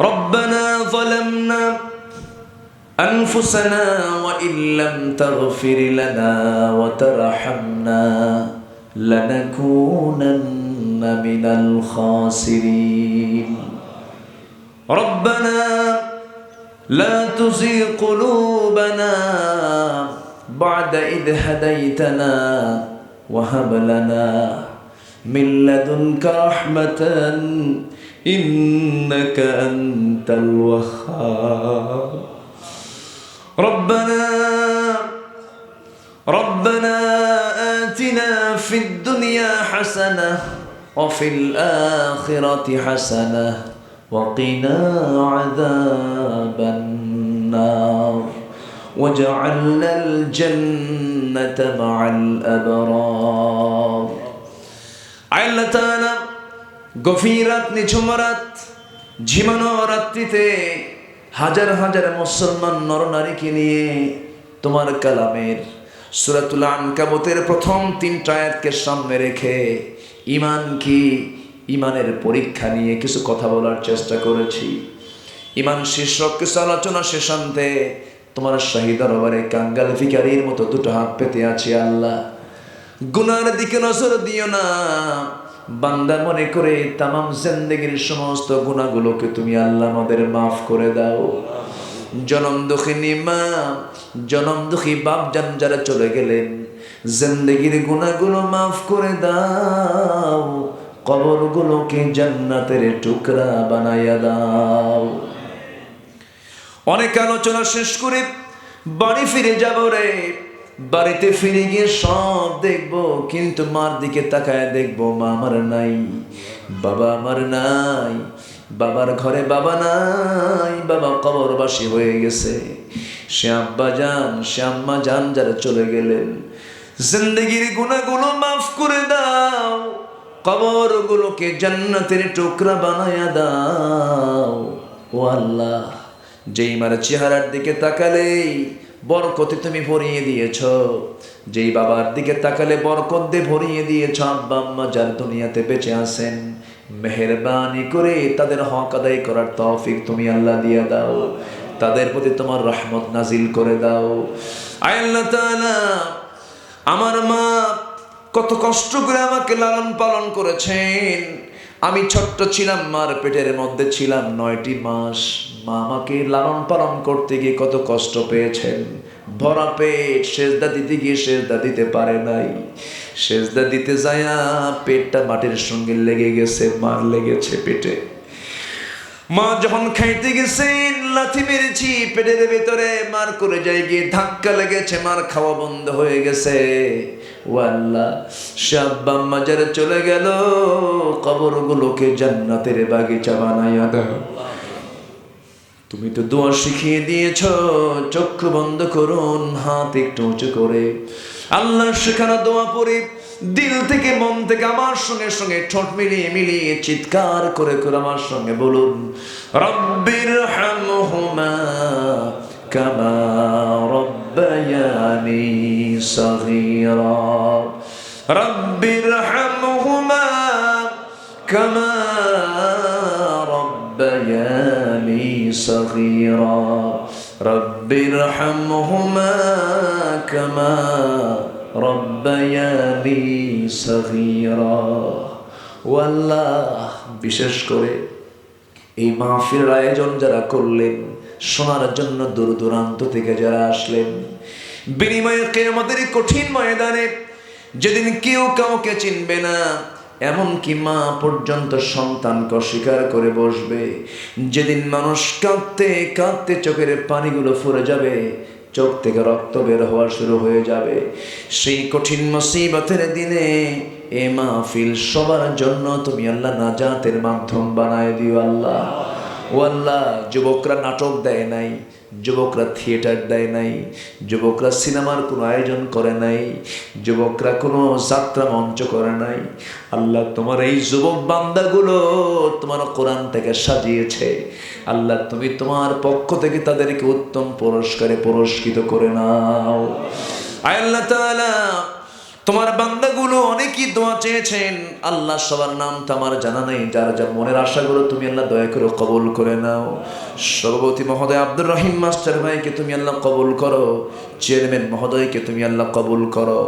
ربنا ظلمنا أنفسنا وإن لم تغفر لنا وترحمنا لنكونن من الخاسرين ربنا لا تزغ قلوبنا بعد إذ هديتنا وهب لنا من لدنك رحمة إنك أنت الوهاب ربنا آتنا في الدنيا حسنة وفي الآخرة حسنة وقنا عذاب النار وجعلنا الجنة مع الأبرار আল্লাহ তাআলা গভীর রাত নিঝুম রাত ঝিমানো রাত্রিতে হাজার হাজার মুসলমান নরনারীকে নিয়ে তোমার কালামের সূরাতুল আনকাবুতের প্রথম 3টা আয়াতকে সামনে রেখে ঈমান কি ঈমানের পরীক্ষা নিয়ে কিছু কথা বলার চেষ্টা করেছি। ঈমান শীর্ষক কিছু আলোচনা শেষান্তে তোমার শাহী দরবারে কাঙ্গাল ভিখারির মতো দুটো হাত পেতে আছি। আল্লাহ, গুনার দিকে নজর দিও না, বান্দা মনে করে তামাম জিন্দেগীর সমস্ত গুনাহগুলোকে তুমি আল্লাহ আমাদের মাফ করে দাও। জনম দুঃখিনী মা, জনম দুঃখী বাপ জান যারা চলে গেলেন, জিন্দেগীর গুনাহগুলো মাফ করে দাও, কবরগুলোকে জান্নাতের টুকরা বানাইয়া দাও। অনেক আলোচনা শেষ করে বাড়ি ফিরে যাব রে। বাড়িতে ফিরে গিয়ে সব দেখবো, কিন্তু মার দিকে তাকায় দেখবো মা আমার নাই, বাবা আমার নাই, বাবার ঘরে বাবা নাই, বাবা কবরবাসী হয়ে গেছে। সে আব্বা জান, সে আম্মা জান যারা চলে গেলেন, জিন্দেগির গুনাহগুলো মাফ করে দাও, কবরগুলোকে জান্নাতের টুকরা বানায়া দাও। ও আল্লাহ, যেই মার চেহারার দিকে তাকালেই বরকতে তুমি ভরিয়ে দিয়েছ, যেই বাবার দিকে তাকালে বরকত দিয়ে ভরিয়ে দিয়েছ, আব্বা আম্মা যার দুনিয়াতে বেঁচে আছেন, মেহেরবানি করে তাদের হক আদায় করার তৌফিক তুমি আল্লাহ দিয়ে দাও, তাদের প্রতি তোমার রহমত নাজিল করে দাও। আয় আল্লাহ তাআলা, আমার মা কত কষ্ট করে আমাকে লালন পালন করেছেন। আমি ছোট্ট ছিলাম, মার পেটের মধ্যে ছিলাম 9টি মাস। মা আমাকে লালন পালন করতে গিয়ে কত কষ্ট পেয়েছেন। ভরা পেট, সেজদা দিতে গিয়ে সেজদা দিতে পারে নাই, সেজদা দিতে যায়া পেটটা মাটির সঙ্গে লেগে গেছে, মার লেগেছে পেটে। মা যখন খাইতে গেছেন লাথি মেরেছি পেটের ভিতরে, মার করে যাই গিয়ে ধাক্কা লেগেছে, মার খাওয়া বন্ধ হয়ে গেছে। ও আল্লাহ, সে আব্বা আম্মা যারা চলে গেল, কবরগুলোকে জান্নাতের বাগিচা বানাইয়া দাও। তুমি তো দোয়া শিখিয়ে দিয়েছ, চক্ষু বন্ধ করুন, হাত একটু উঁচু করে আল্লাহর শেখানো দোয়া পড়ে দিল থেকে মন থেকে আমার সঙ্গে সঙ্গে ঠোঁট মিলিয়ে মিলিয়ে চিৎকার করে করে আমার সঙ্গে বলুন, রব্বির হামহুমা কামা রব্বায়ানি সগীরা, রব্বির হামহুমা কামা রব্বায়ানি সগীরা, রব্বির হামহুমা কামা রব্বায়ানি সগীরা। ও আল্লাহ, বিশেষ করে এই মাহফিলের আয়োজন যারা করলেন, শোনার জন্য দূর দূরান্ত থেকে যারা আসলেন, বিনিময়ে কিয়ামতের কঠিন ময়দানে যেদিন কেউ কাউকে চিনবে না, এমনকি মা পর্যন্ত সন্তানকে অস্বীকার করে বসবে, যেদিন মানুষ কাঁদতে কাঁদতে চোখের পানিগুলো ফুরে যাবে, চোখ থেকে রক্ত বের হওয়া শুরু হয়ে যাবে, সেই কঠিন মুসিবতের দিনে এ মাহফিল সবার জন্য তুমি আল্লাহ নাজাতের মাধ্যম বানায় দিও। আল্লাহ, ও আল্লাহ, যুবকরা নাটক দেয় নাই, যুবকরা থিয়েটার দেয় নাই, যুবকরা সিনেমার কোনো আয়োজন করে নাই, যুবকরা কোনো যাত্রা মঞ্চ করে নাই। আল্লাহ, তোমার এই যুবক বান্দাগুলো তোমার কোরআন থেকে সাজিয়েছে। আল্লাহ, তুমি তোমার পক্ষ থেকে তাদেরকে উত্তম পুরস্কারে পুরস্কৃত করে নাও। আয় আল্লাহ তাআলা, তোমার বান্দাগুলো অনেকেই দোয়া চেয়েছেন আল্লাহ, সবার নাম তো আমার জানা নেই, যার যার মনের আশাগুলো তুমি আল্লাহ দয়া করে কবুল করে নাও। সভাপতি মহোদয় আব্দুর রহিম মাস্টার ভাইকে তুমি আল্লাহ কবুল করো, চেয়ারম্যান মহোদয়কে তুমি আল্লাহ কবুল করো।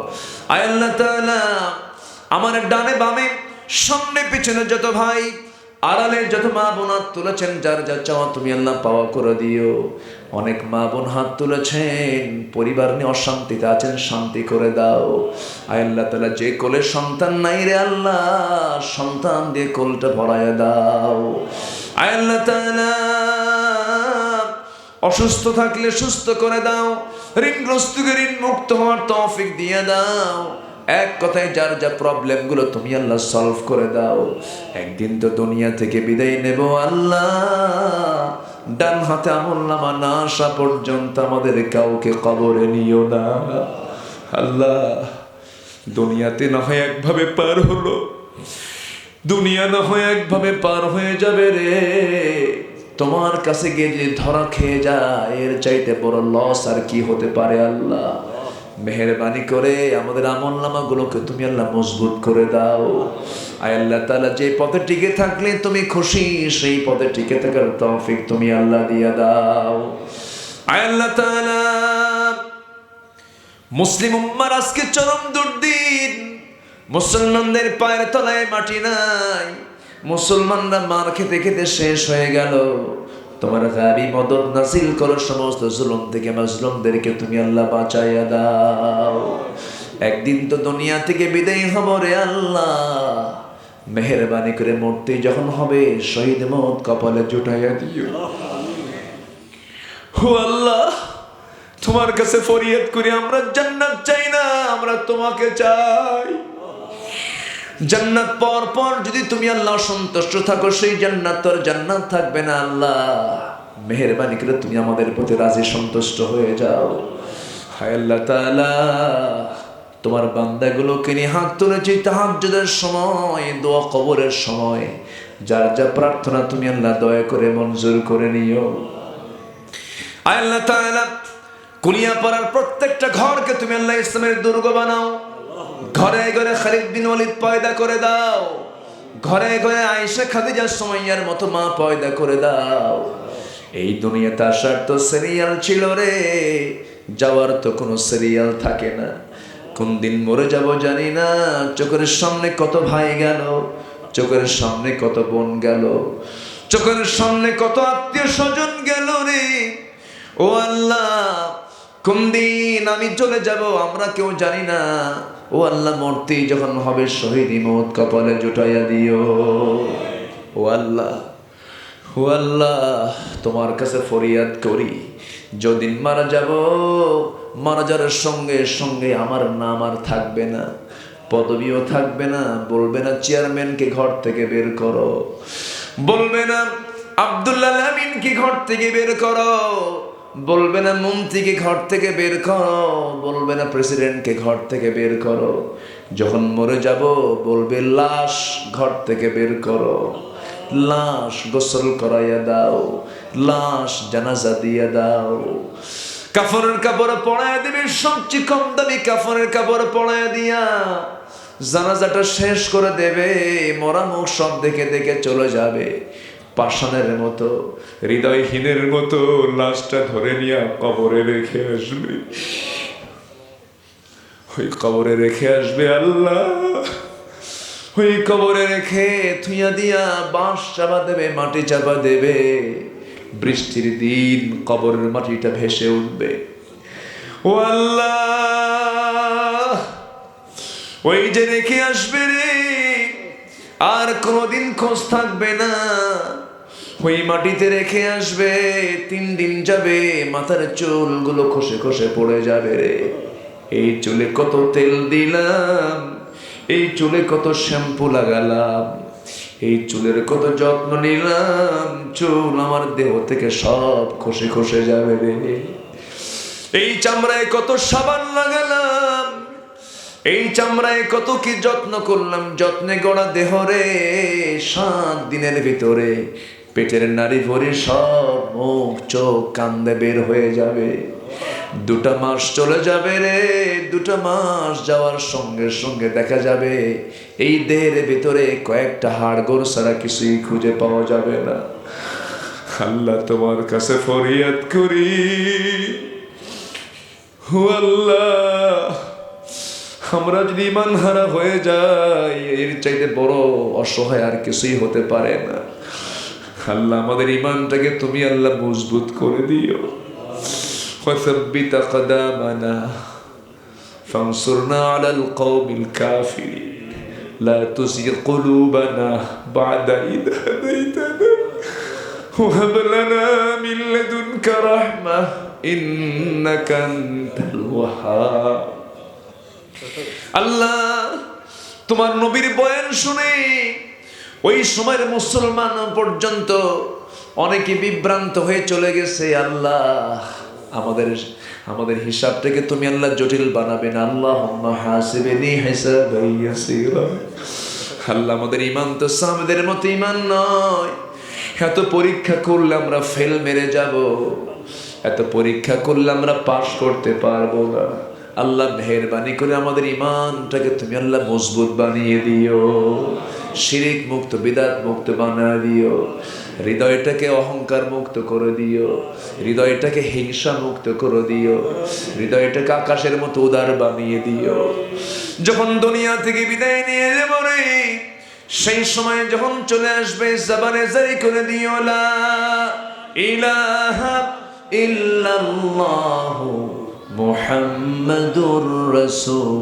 আয় আল্লাহ তাআলা, আমার ডানে বামে সামনে পিছনে যত ভাই, আড়ালে যত মা বোন হাত তুলেছেন, যার যা চাওয়া তুমি আল্লাহ পাওয়া করে দিও। অনেক মা বোন হাত তুলেছেন, পরিবার নিয়ে অশান্তিতে আছেন, শান্তি করে দাও। আয় আল্লাহ তাআলা, যে কোলে সন্তান নাই রে আল্লাহ, সন্তান দিয়ে কোলটা ভরায় দাও। আয় আল্লাহ তাআলা, অসুস্থ থাকলে সুস্থ করে দাও, ঋণগ্রস্তকে ঋণ মুক্ত হওয়ার তৌফিক দিয়ে দাও। এক কথায় যার যা প্রবলেম গুলো তুমি আল্লাহ সলভ করে দাও। একদিন তো দুনিয়া থেকে বিদায় নেব আল্লাহ, ডান হাতে আমলনামা না আসা পর্যন্ত আমাদের কাউকে কবরে নিও না আল্লাহ। দুনিয়াতে না হয় একভাবে পার হলো, দুনিয়া না হয় একভাবে পার হয়ে যাবে রে। তোমার কাছে গিয়ে যদি ধরা খেয়ে যায়, এর চাইতে বড় লস আর কি হতে পারে আল্লাহ। মেহেরবানি করে আমাদের আমলনামা গুলোকে তুমি আল্লাহ মজবুত করে দাও। আয় আল্লাহ তাআলা, যে পথে টিকে থাকলে তুমি খুশি, সেই পথে টিকে থাকার তৌফিক তুমি আল্লাহ দিয়ে দাও। আয় আল্লাহ তাআলা, মুসলিম উম্মার আজকে চরম দুর্দিন, মুসলমানদের পায়ের তলায় মাটি নাই, মুসলমানরা মার খেতে খেতে শেষ হয়ে গেল। তোমার গাবি মদদ নাসিল করো, সমস্ত জুলুম থেকে মাজলুমদেরকে তুমি আল্লাহ বাঁচাইয়া দাও। একদিন তো দুনিয়া থেকে বিদায় হব রে আল্লাহ, মেহেরবানি করে মরতে যখন হবে শহীদ মত কপালে জুটাইয়া দিও। ও আল্লাহ, তোমার কাছে ফরিয়াদ করি, আমরা জান্নাত চাই না, আমরা তোমাকে চাই। জান্নাত পর পর যদি তুমি আল্লাহ সন্তুষ্ট থাকো, সেই জান্নাত তোর জান্নাত থাকবে না আল্লাহ। মেহেরবানি করে তুমি আমাদের প্রতি রাজি সন্তুষ্ট হয়ে যাও। হায় আল্লাহ তাআলা, তোমার বান্দাগুলোকে নিয়ে হাত তুলেছি তাহাজ্জুদের সময়, দোয়া কবরের সময়, যার যা প্রার্থনা তুমি আল্লাহ দয়া করে মঞ্জুর করে নিও। আয় আল্লাহ তাআলা, কুলিয়াপাড়ার প্রত্যেকটা ঘরকে তুমি আল্লাহ ইসলামের দুর্গ বানাও। ঘরে ঘরে খালিদ বিন ওয়ালিদ পয়দা করে দাও, ঘরে ঘরে আয়েশা খাদিজা সুমাইয়ার মতো মা পয়দা করে দাও। এই দুনিয়াতে আসার তো সিরিয়াল ছিল রে, যাওয়ার তো কোনো সিরিয়াল থাকে না। কোন দিন মরে যাব জানি না। চোখের সামনে কত ভাই গেল, চোখের সামনে কত বোন গেল, চোখের সামনে কত আত্মীয় স্বজন গেল রে। ও আল্লাহ, কোন দিন আমি চলে যাব আমরা কেউ জানি না। ও আল্লাহ, মূর্তি যখন হবে শহীদি মত কপালে জুটাইয়া দিও। ও আল্লাহ, ও আল্লাহ, তোমার কাছে ফরিয়াদ করি, যদিন মারা যাব, মারা যাওয়ার সঙ্গে সঙ্গে আমার নাম আর থাকবে না, পদবিও থাকবে না। বলবে না চেয়ারম্যানকে ঘর থেকে বের করো, বলবে না আব্দুল্লাহ আমিনকে ঘর থেকে বের করো, বলবে না মন্ত্রীকে ঘর থেকে বের করো, বলবে না প্রেসিডেন্টকে ঘর থেকে বের করো। যখন মরে যাব বলবে লাশ ঘর থেকে বের করো, লাশ গোসল করাইয়া দাও, লাশ জানাজা দিয়ে দাও, কাফনের কাপড় পরাইয়া দিবে, সবচেয়ে কম দামি কাফনের কাপড় পরাইয়া দিয়া জানাজাটা শেষ করে দেবে। মরা মুখ সব দেখে দেখে চলে যাবে, পাষাণের মতো হৃদয়হীনের মতো লাশটা ধরে নিয়ে কবরে রেখে আসবে। ওই কবরে রেখে আসবে আল্লাহ, ওই কবরে রেখে থুইয়া দিয়া বাঁশ চাপা দেবে, মাটি চাপা দেবে। বৃষ্টির দিন কবরের মাটিটা ভেসে উঠবে। ও আল্লাহ, ওই যে রেখে আসবে রে, আর কোনদিন খোঁজ থাকবে না। ওই মাটিতে রেখে আসবে, 3 দিন যাবে, মাথার চুলগুলো খসে খসে পড়ে যাবে রে। এই চুলে কত তেল দিলাম, এই চুলে কত শ্যাম্পু লাগালাম, এই চুলের কত যত্ন নিলাম, চুল আমার দেহ থেকে সব খসে খসে যাবে রে। এই চামড়ায় কত সাবান লাগালাম, এই চামড়ায় কত কি যত্ন করলাম, যত্নে গড়া দেহ রে। 7 দিনের ভিতরে পেটের নাড়ি ভরে সব মুখ চোখ কান্দে বের হয়ে যাবে। 2টা মাস চলে যাবে রে, 2টা মাস যাওয়ার সঙ্গে সঙ্গে দেখা যাবে এই দেহের ভিতরে কয়েকটা হাড়গোড় ছাড়া কিছুই খুঁজে পাওয়া যাবে না। আল্লাহ তোমার কাছে ফরিয়াদ করি, ও আল্লাহ, আমরা যদি ইমান হারা হয়ে যাই এর চাইতে বড় অসহায় আর কিছুই হতে পারে না। আল্লাহ আমাদের ইমানটাকে তুমি আল্লাহ মজবুত করে দিও। وثبت أقدامنا فانصرنا على القوم الكافرين لا تزغ قلوبنا بعد إذ هديتنا وهب لنا من لدنك رحمة إنك أنت الوهاب। আল্লাহ তোমার নবীর বয়ান শুনে ওই সময়ের মুসলমান পর্যন্ত অনেকে বিভ্রান্ত হয়ে চলে গেছে। আল্লাহ আমাদের হিসাবটাকে তুমি আল্লাহ জটিল বানাবে না। আল্লাহুম্মা হাসিবনি হিসাবান ইয়াসীরা। আল্লাহ আমাদের ঈমান তো সামদের মতো ঈমান নয়। এত পরীক্ষা করলে আমরা ফেল মেরে যাব, এত পরীক্ষা করলে আমরা পাস করতে পারবো না। আল্লাহ মেহেরবানি করে আমাদের ঈমানটাকে তুমি আল্লাহ মজবুত বানিয়ে দিও, শিরিক মুক্ত বিদআত মুক্ত বানিয়ে দিও, হৃদয়টাকে অহংকার মুক্ত করে দিও, হৃদয়টাকে হিংসা মুক্ত করে দিও, হৃদয়টাকে আকাশের মতো উদার বানিয়ে দিও। যখন দুনিয়া থেকে বিদায় নিয়ে যাব রে, সেই সময় যখন চলে আসবে জবানে জারি করে দিও লা ইলাহা ইল্লাল্লাহু মুহাম্মাদুর রাসূলুল্লাহ।